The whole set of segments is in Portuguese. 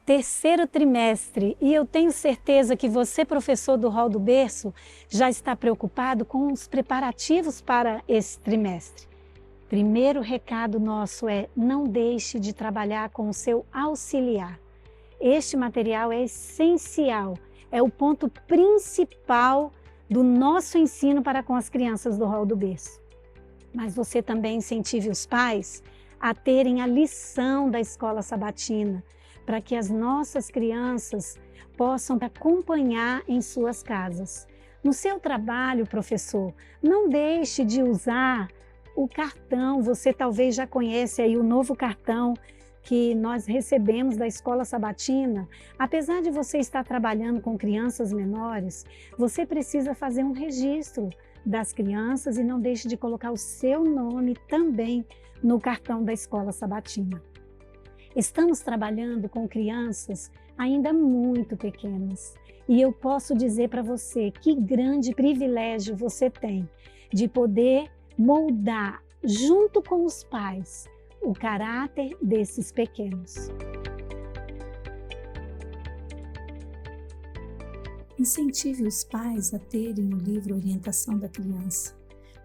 terceiro trimestre e eu tenho certeza que você, professor do Hall do Berço, já está preocupado com os preparativos para esse trimestre. Primeiro recado nosso é: não deixe de trabalhar com o seu auxiliar. Este material é essencial, é o ponto principal do nosso ensino para com as crianças do Hall do Berço. Mas você também incentive os pais a terem a lição da escola sabatina, para que as nossas crianças possam acompanhar em suas casas. No seu trabalho, professor, não deixe de usar o cartão. Você talvez já conhece aí o novo cartão que nós recebemos da escola sabatina. Apesar de você estar trabalhando com crianças menores, você precisa fazer um registro das crianças e não deixe de colocar o seu nome também no cartão da escola sabatina. Estamos trabalhando com crianças ainda muito pequenas e eu posso dizer para você que grande privilégio você tem de poder moldar junto com os pais o caráter desses pequenos. Incentive os pais a terem o livro Orientação da Criança.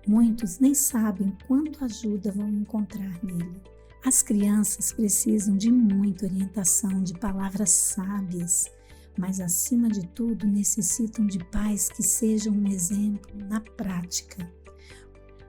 Muitos nem sabem quanta ajuda vão encontrar nele. As crianças precisam de muita orientação, de palavras sábias, mas acima de tudo necessitam de pais que sejam um exemplo na prática.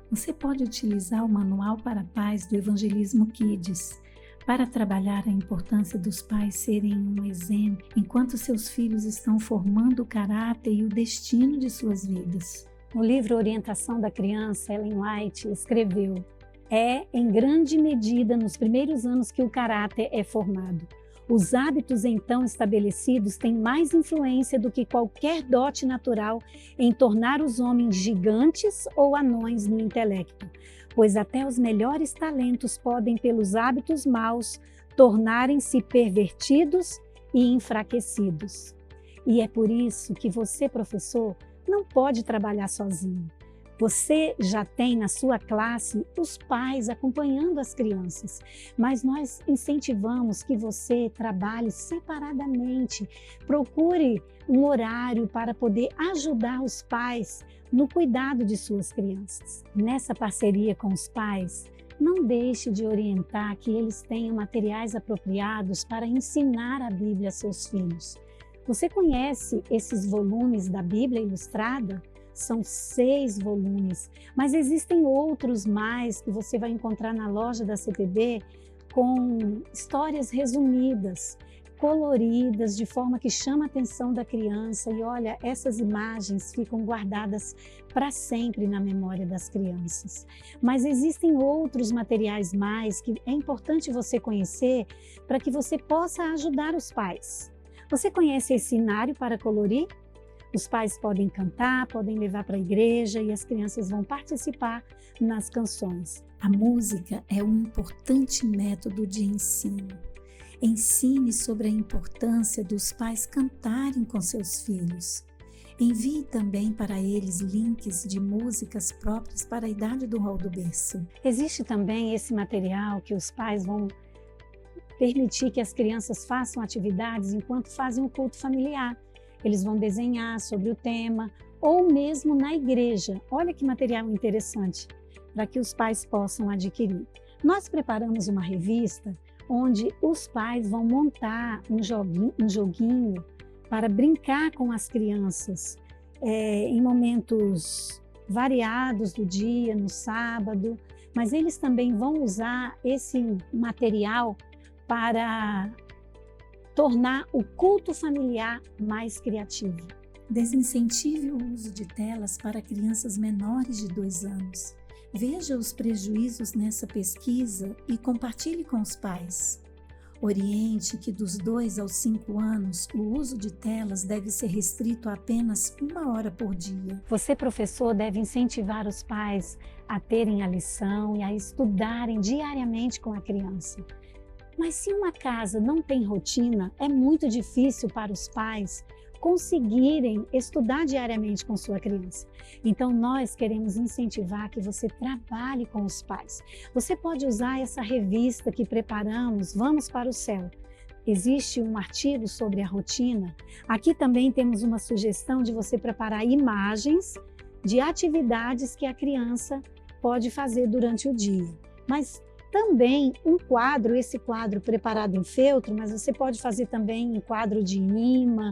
Você pode utilizar o Manual para Pais do Evangelismo Kids para trabalhar a importância dos pais serem um exemplo enquanto seus filhos estão formando o caráter e o destino de suas vidas. No livro Orientação da Criança, Ellen White escreveu: é em grande medida nos primeiros anos que o caráter é formado. Os hábitos então estabelecidos têm mais influência do que qualquer dote natural em tornar os homens gigantes ou anões no intelecto, pois até os melhores talentos podem, pelos hábitos maus, tornarem-se pervertidos e enfraquecidos. E é por isso que você, professor, não pode trabalhar sozinho. Você já tem na sua classe os pais acompanhando as crianças, mas nós incentivamos que você trabalhe separadamente. Procure um horário para poder ajudar os pais no cuidado de suas crianças. Nessa parceria com os pais, não deixe de orientar que eles tenham materiais apropriados para ensinar a Bíblia a seus filhos. Você conhece esses volumes da Bíblia Ilustrada? São 6 volumes, mas existem outros mais que você vai encontrar na loja da CPB com histórias resumidas, coloridas, de forma que chama a atenção da criança. E olha, essas imagens ficam guardadas para sempre na memória das crianças. Mas existem outros materiais mais que é importante você conhecer para que você possa ajudar os pais. Você conhece esse cenário para colorir? Os pais podem cantar, podem levar para a igreja e as crianças vão participar nas canções. A música é um importante método de ensino. Ensine sobre a importância dos pais cantarem com seus filhos. Envie também para eles links de músicas próprias para a idade do Hall do Berço. Existe também esse material que os pais vão permitir que as crianças façam atividades enquanto fazem o culto familiar. Eles vão desenhar sobre o tema, ou mesmo na igreja. Olha que material interessante para que os pais possam adquirir. Nós preparamos uma revista onde os pais vão montar um joguinho para brincar com as crianças em momentos variados do dia, no sábado, mas eles também vão usar esse material para tornar o culto familiar mais criativo. Desincentive o uso de telas para crianças menores de 2 anos. Veja os prejuízos nessa pesquisa e compartilhe com os pais. Oriente que dos 2 aos 5 anos, o uso de telas deve ser restrito a apenas 1 hora por dia. Você, professor, deve incentivar os pais a terem a lição e a estudarem diariamente com a criança. Mas se uma casa não tem rotina, é muito difícil para os pais conseguirem estudar diariamente com sua criança. Então, nós queremos incentivar que você trabalhe com os pais. Você pode usar essa revista que preparamos, Vamos para o Céu. existe um artigo sobre a rotina. Aqui também temos uma sugestão de você preparar imagens de atividades que a criança pode fazer durante o dia. Mas também um quadro, esse quadro preparado em feltro, mas você pode fazer também em quadro de imã,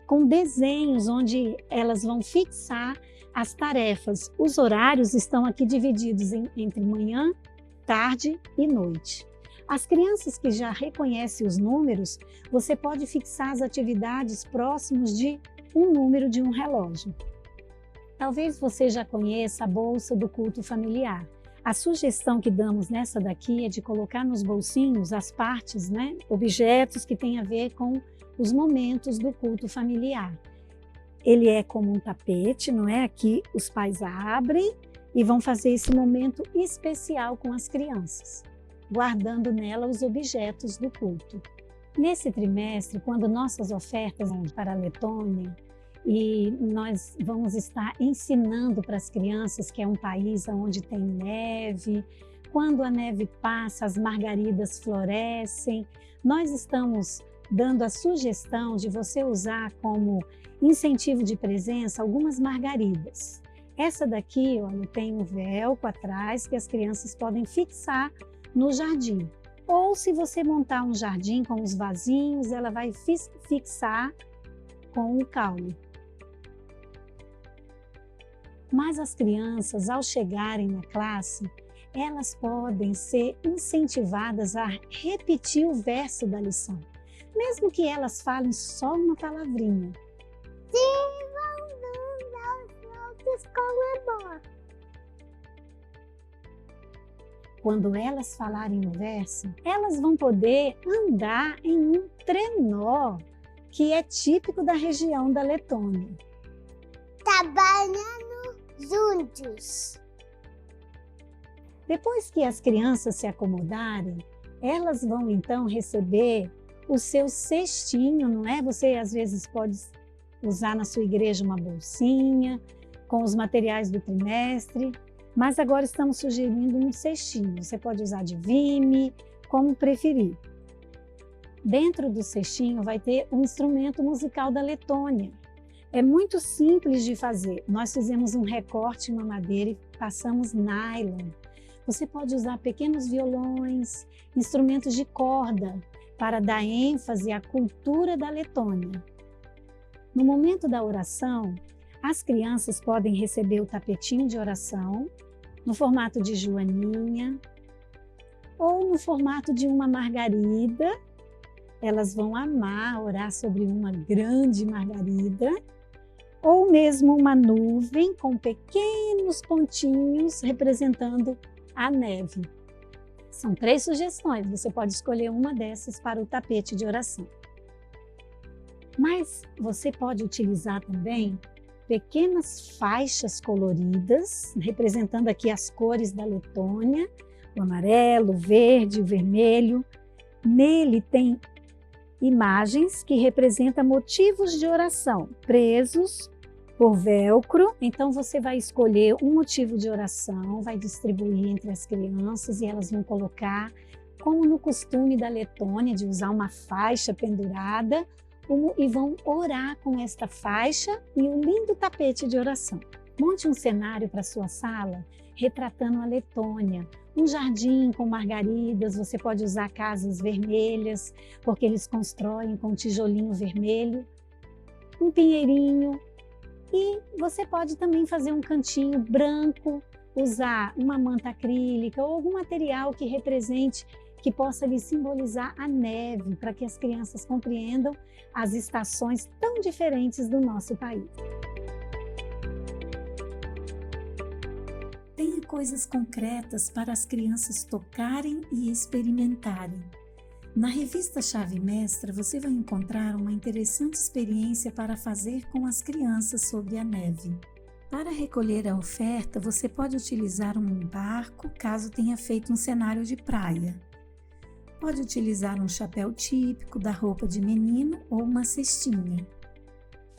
com desenhos onde elas vão fixar as tarefas. Os horários estão aqui divididos entre manhã, tarde e noite. As crianças que já reconhecem os números, você pode fixar as atividades próximos de um número de um relógio. Talvez você já conheça a bolsa do culto familiar. A sugestão que damos nessa daqui é de colocar nos bolsinhos as partes, objetos que têm a ver com os momentos do culto familiar. Ele é como um tapete, não é? Aqui os pais abrem e vão fazer esse momento especial com as crianças, guardando nela os objetos do culto. Nesse trimestre, quando nossas ofertas vão para a Letônia, e nós vamos estar ensinando para as crianças que é um país onde tem neve, quando a neve passa, as margaridas florescem. Nós estamos dando a sugestão de você usar como incentivo de presença algumas margaridas. Essa daqui, olha, tem um velcro atrás que as crianças podem fixar no jardim. Ou se você montar um jardim com os vasinhos, ela vai fixar com o caule. Mas as crianças, ao chegarem na classe, elas podem ser incentivadas a repetir o verso da lição, mesmo que elas falem só uma palavrinha. Quando elas falarem o verso, elas vão poder andar em um trenó, que é típico da região da Letônia. Trabalhando juntos. Depois que as crianças se acomodarem, elas vão então receber o seu cestinho, não é? Você às vezes pode usar na sua igreja uma bolsinha com os materiais do trimestre, mas agora estamos sugerindo um cestinho. Você pode usar de Vime, como preferir. Dentro do cestinho vai ter um instrumento musical da Letônia. É muito simples de fazer. Nós fizemos um recorte em uma madeira e passamos nylon. Você pode usar pequenos violões, instrumentos de corda, para dar ênfase à cultura da Letônia. No momento da oração, as crianças podem receber o tapetinho de oração no formato de joaninha ou no formato de uma margarida. Elas vão amar orar sobre uma grande margarida, ou mesmo uma nuvem com pequenos pontinhos representando a neve. São 3 sugestões, você pode escolher uma dessas para o tapete de oração. Mas você pode utilizar também pequenas faixas coloridas, representando aqui as cores da Letônia, o amarelo, o verde, o vermelho. Nele tem imagens que representam motivos de oração, presos por velcro. Então você vai escolher um motivo de oração, vai distribuir entre as crianças e elas vão colocar, como no costume da Letônia, de usar uma faixa pendurada, e vão orar com esta faixa e um lindo tapete de oração. Monte um cenário para sua sala, retratando a Letônia. Um jardim com margaridas, você pode usar casas vermelhas, porque eles constroem com tijolinho vermelho. Um pinheirinho. E você pode também fazer um cantinho branco, usar uma manta acrílica ou algum material que represente, que possa lhe simbolizar a neve, para que as crianças compreendam as estações tão diferentes do nosso país. Tenha coisas concretas para as crianças tocarem e experimentarem. Na revista Chave Mestra, você vai encontrar uma interessante experiência para fazer com as crianças sobre a neve. Para recolher a oferta, você pode utilizar um barco, caso tenha feito um cenário de praia. Pode utilizar um chapéu típico da roupa de menino ou uma cestinha.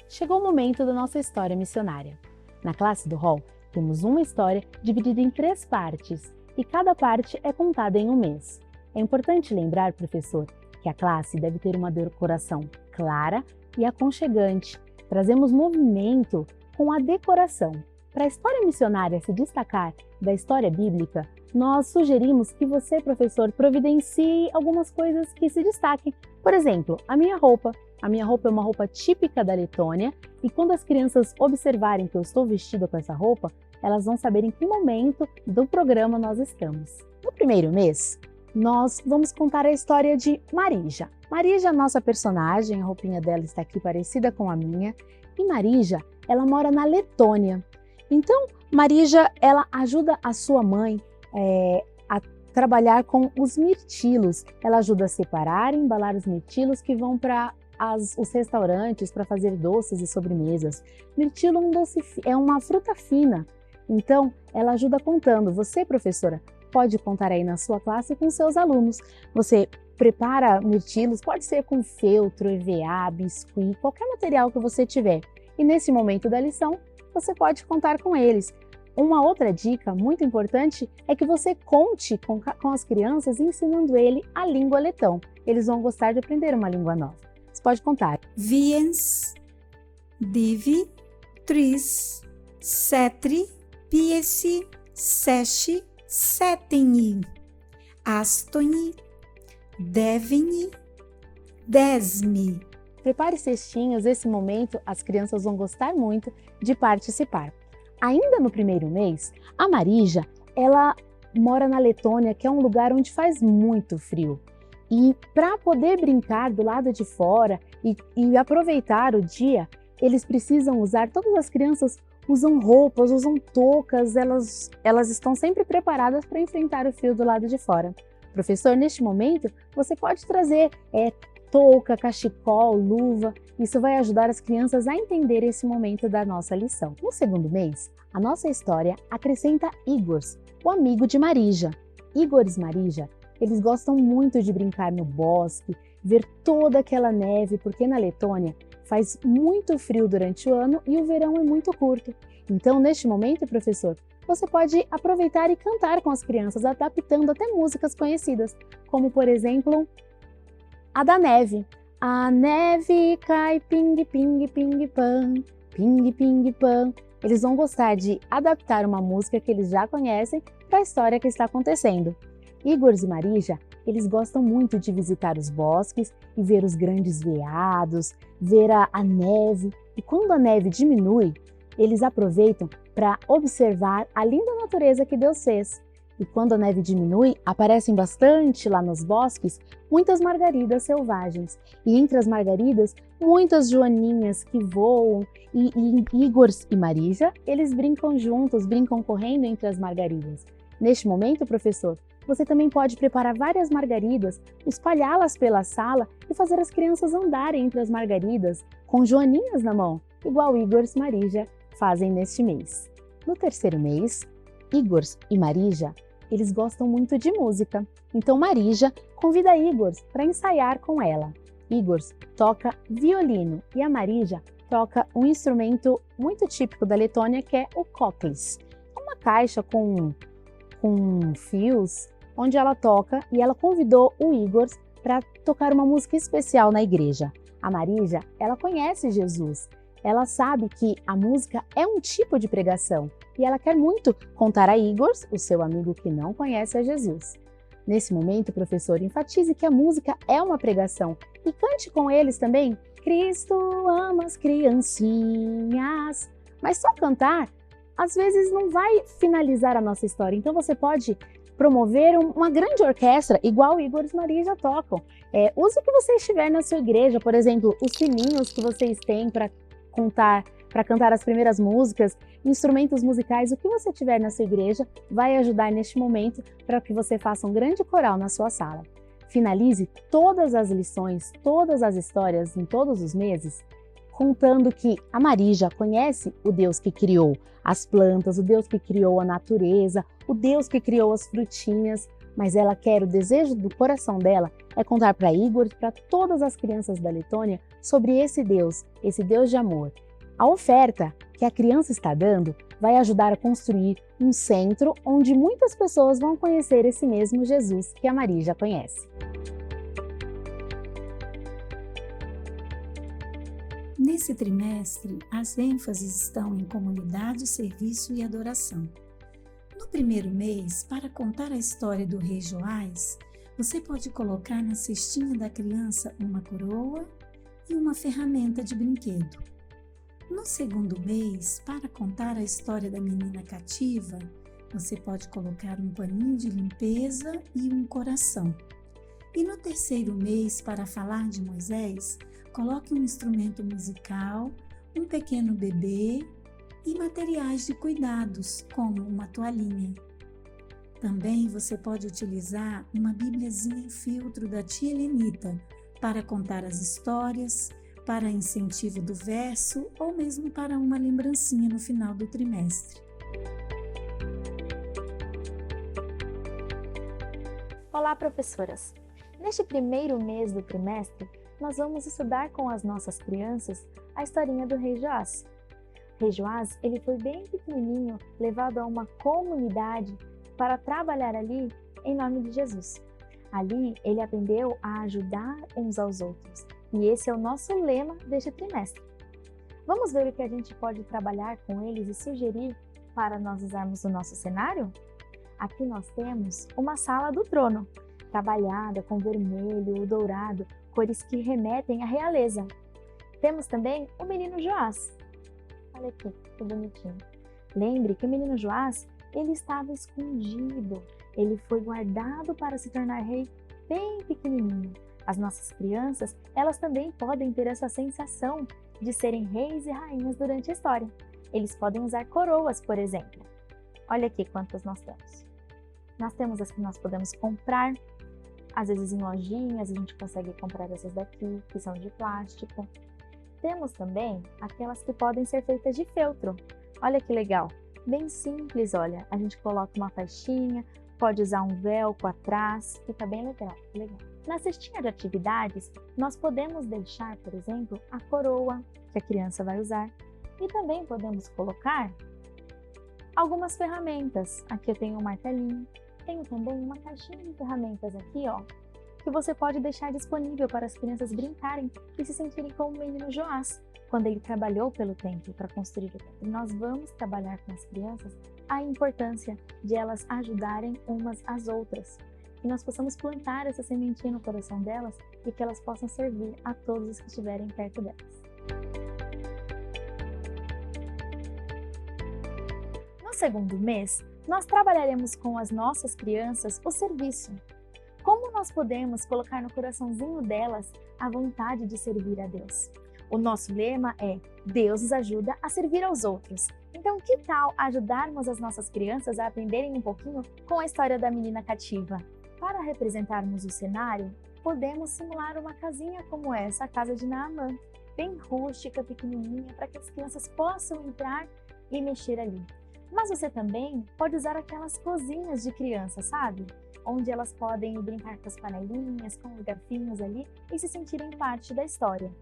Chegou o momento da nossa história missionária. Na classe do Hall, temos uma história dividida em 3 partes, e cada parte é contada em um mês. É importante lembrar, professor, que a classe deve ter uma decoração clara e aconchegante. Trazemos movimento com a decoração. Para a história missionária se destacar da história bíblica, nós sugerimos que você, professor, providencie algumas coisas que se destaquem. Por exemplo, a minha roupa. A minha roupa é uma roupa típica da Letônia e quando as crianças observarem que eu estou vestida com essa roupa, elas vão saber em que momento do programa nós estamos. No primeiro mês, nós vamos contar a história de Marija. Marija é a nossa personagem, a roupinha dela está aqui parecida com a minha. E Marija, ela mora na Letônia. Então, Marija, ela ajuda a sua mãe a trabalhar com os mirtilos. Ela ajuda a separar e embalar os mirtilos que vão para os restaurantes para fazer doces e sobremesas. Mirtilo é uma fruta fina. Então, ela ajuda contando. Você, professora, pode contar aí na sua classe com seus alunos. Você prepara mirtilos, pode ser com feltro, EVA, biscuit, qualquer material que você tiver. E nesse momento da lição, você pode contar com eles. Uma outra dica muito importante é que você conte com as crianças ensinando ele a língua letão. Eles vão gostar de aprender uma língua nova. Você pode contar. Viens, divi, tris, setri, piesi, seshi, seteni, astoni, deveni, desmi. Prepare cestinhos, esse momento as crianças vão gostar muito de participar. Ainda no primeiro mês, a Marija, ela mora na Letônia, que é um lugar onde faz muito frio. E para poder brincar do lado de fora e aproveitar o dia, eles precisam usar, todas as crianças usam roupas, usam toucas, elas estão sempre preparadas para enfrentar o frio do lado de fora. Professor, neste momento, você pode trazer touca, cachecol, luva, isso vai ajudar as crianças a entender esse momento da nossa lição. No segundo mês, a nossa história acrescenta Igors, o amigo de Marija. Igors e Marija, eles gostam muito de brincar no bosque, ver toda aquela neve, porque na Letônia faz muito frio durante o ano e o verão é muito curto. Então, neste momento, professor, você pode aproveitar e cantar com as crianças, adaptando até músicas conhecidas, como, por exemplo, a da neve. A neve cai ping, ping, ping, pam, ping, ping, pam. Eles vão gostar de adaptar uma música que eles já conhecem para a história que está acontecendo. Igors e Marija, eles gostam muito de visitar os bosques e ver os grandes veados, ver a neve. E quando a neve diminui, eles aproveitam para observar a linda natureza que Deus fez. E quando a neve diminui, aparecem bastante lá nos bosques muitas margaridas selvagens. E entre as margaridas, muitas joaninhas que voam. E Igors e Marija, eles brincam juntos, brincam correndo entre as margaridas. Neste momento, professor, você também pode preparar várias margaridas, espalhá-las pela sala e fazer as crianças andarem entre as margaridas com joaninhas na mão, igual Igors e Marija fazem neste mês. No terceiro mês, Igors e Marija, eles gostam muito de música. Então Marija convida Igors para ensaiar com ela. Igors toca violino e a Marija toca um instrumento muito típico da Letônia, que é o koklis. Uma caixa com fios, onde ela toca, e ela convidou o Igors para tocar uma música especial na igreja. A Marija, ela conhece Jesus. Ela sabe que a música é um tipo de pregação e ela quer muito contar a Igors, o seu amigo que não conhece a Jesus. Nesse momento, professor, enfatize que a música é uma pregação e cante com eles também. Cristo ama as criancinhas. Mas só cantar, às vezes, não vai finalizar a nossa história. Então você pode promover uma grande orquestra, igual Igors e Marija tocam. Use o que você estiver na sua igreja, por exemplo, os sininhos que vocês têm para cantar as primeiras músicas, instrumentos musicais, o que você tiver na sua igreja vai ajudar neste momento para que você faça um grande coral na sua sala. Finalize todas as lições, todas as histórias em todos os meses, contando que a Marija conhece o Deus que criou as plantas, o Deus que criou a natureza, o Deus que criou as frutinhas, mas ela quer, o desejo do coração dela é contar para Igor e para todas as crianças da Letônia sobre esse Deus de amor. A oferta que a criança está dando vai ajudar a construir um centro onde muitas pessoas vão conhecer esse mesmo Jesus que a Marija conhece. Nesse trimestre, as ênfases estão em comunidade, serviço e adoração. No primeiro mês, para contar a história do rei Joás, você pode colocar na cestinha da criança uma coroa e uma ferramenta de brinquedo. No segundo mês, para contar a história da menina cativa, você pode colocar um paninho de limpeza e um coração. E no terceiro mês, para falar de Moisés, coloque um instrumento musical, um pequeno bebê e materiais de cuidados, como uma toalhinha. Também você pode utilizar uma bibliazinha em feltro da tia Helenita para contar as histórias, para incentivo do verso ou mesmo para uma lembrancinha no final do trimestre. Olá, professoras! Neste primeiro mês do trimestre, nós vamos estudar com as nossas crianças a historinha do rei Joás. O rei Joás, ele foi bem pequenininho, levado a uma comunidade para trabalhar ali em nome de Jesus. Ali, ele aprendeu a ajudar uns aos outros. E esse é o nosso lema deste trimestre. Vamos ver o que a gente pode trabalhar com eles e sugerir para nós usarmos no nosso cenário? Aqui nós temos uma sala do trono, trabalhada com vermelho, dourado, cores que remetem à realeza. Temos também o menino Joás. Olha aqui, que bonitinho. Lembre que o menino Joás, ele estava escondido. Ele foi guardado para se tornar rei bem pequenininho. As nossas crianças, elas também podem ter essa sensação de serem reis e rainhas durante a história. Eles podem usar coroas, por exemplo. Olha aqui quantas nós temos. Nós temos as que nós podemos comprar. Às vezes em lojinhas a gente consegue comprar essas daqui, que são de plástico. Temos também aquelas que podem ser feitas de feltro. Olha que legal, bem simples, olha. A gente coloca uma faixinha, pode usar um velcro atrás, fica bem legal. Na cestinha de atividades, nós podemos deixar, por exemplo, a coroa que a criança vai usar. E também podemos colocar algumas ferramentas. Aqui eu tenho um martelinho. Tenho também uma caixinha de ferramentas aqui, ó, que você pode deixar disponível para as crianças brincarem e se sentirem como o menino Joás, quando ele trabalhou pelo templo para construir o templo. Nós vamos trabalhar com as crianças a importância de elas ajudarem umas às outras. Que nós possamos plantar essa sementinha no coração delas e que elas possam servir a todos os que estiverem perto delas. No segundo mês, nós trabalharemos com as nossas crianças o serviço. Como nós podemos colocar no coraçãozinho delas a vontade de servir a Deus? O nosso lema é: Deus nos ajuda a servir aos outros. Então, que tal ajudarmos as nossas crianças a aprenderem um pouquinho com a história da menina cativa? Para representarmos o cenário, podemos simular uma casinha como essa, a casa de Naamã, bem rústica, pequenininha, para que as crianças possam entrar e mexer ali. Mas você também pode usar aquelas cozinhas de criança, sabe? Onde elas podem brincar com as panelinhas, com os garfinhos ali e se sentirem parte da história.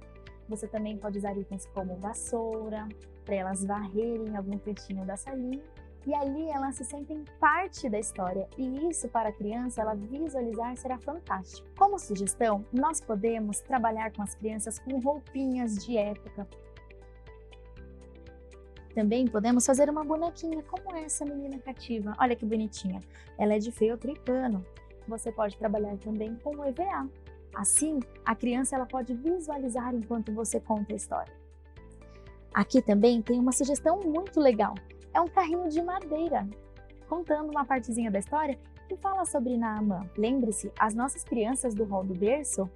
Você também pode usar itens como vassoura, para elas varrerem algum cantinho da salinha. E ali elas se sentem parte da história. E isso para a criança, ela visualizar, será fantástico. Como sugestão, nós podemos trabalhar com as crianças com roupinhas de época. Também podemos fazer uma bonequinha como essa menina cativa. Olha que bonitinha. Ela é de feltro e pano. Você pode trabalhar também com EVA. Assim, a criança ela pode visualizar enquanto você conta a história. Aqui também tem uma sugestão muito legal. É um carrinho de madeira, contando uma partezinha da história que fala sobre Naamã. Lembre-se, as nossas crianças do hall do berço,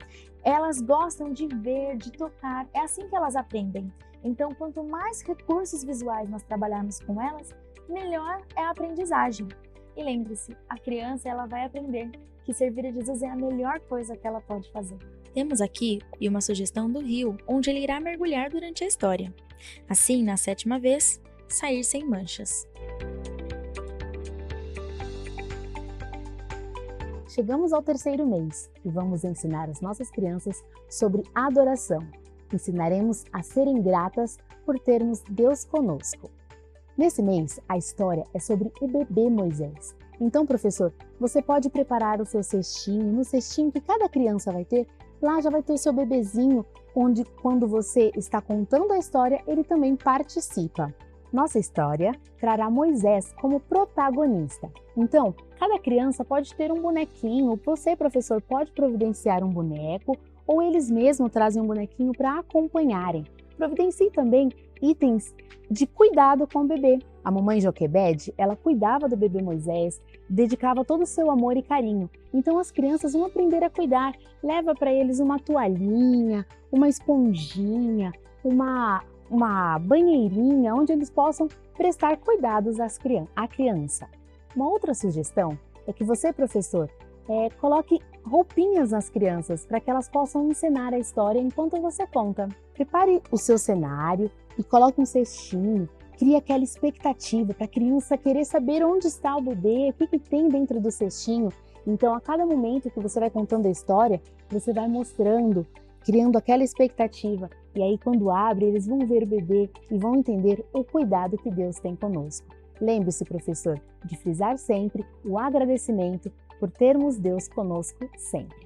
elas gostam de ver, de tocar. É assim que elas aprendem. Então, quanto mais recursos visuais nós trabalharmos com elas, melhor é a aprendizagem. E lembre-se, a criança ela vai aprender que servir a Jesus é a melhor coisa que ela pode fazer. Temos aqui uma sugestão do rio, onde ele irá mergulhar durante a história. Assim, na 7ª vez, sair sem manchas. Chegamos ao terceiro mês e vamos ensinar as nossas crianças sobre adoração. Ensinaremos a serem gratas por termos Deus conosco. Nesse mês, a história é sobre o bebê Moisés. Então, professor, você pode preparar o seu cestinho, no cestinho que cada criança vai ter, Lá já vai ter o seu bebezinho, onde quando você está contando a história, ele também participa. Nossa história trará Moisés como protagonista. Então, cada criança pode ter um bonequinho, você, professor, pode providenciar um boneco, ou eles mesmos trazem um bonequinho para acompanharem. Providencie também itens de cuidado com o bebê. A mamãe Joquebede, ela cuidava do bebê Moisés, dedicava todo o seu amor e carinho. Então as crianças vão aprender a cuidar. Leva para eles uma toalhinha, uma esponjinha, uma banheirinha, onde eles possam prestar cuidados à criança. Uma outra sugestão é que você, professor, coloque roupinhas nas crianças para que elas possam encenar a história enquanto você conta. Prepare o seu cenário e coloque um cestinho, crie aquela expectativa para a criança querer saber onde está o bebê, o que tem dentro do cestinho. Então, a cada momento que você vai contando a história, você vai mostrando, criando aquela expectativa. E aí, quando abre, eles vão ver o bebê e vão entender o cuidado que Deus tem conosco. Lembre-se, professor, de frisar sempre o agradecimento por termos Deus conosco sempre.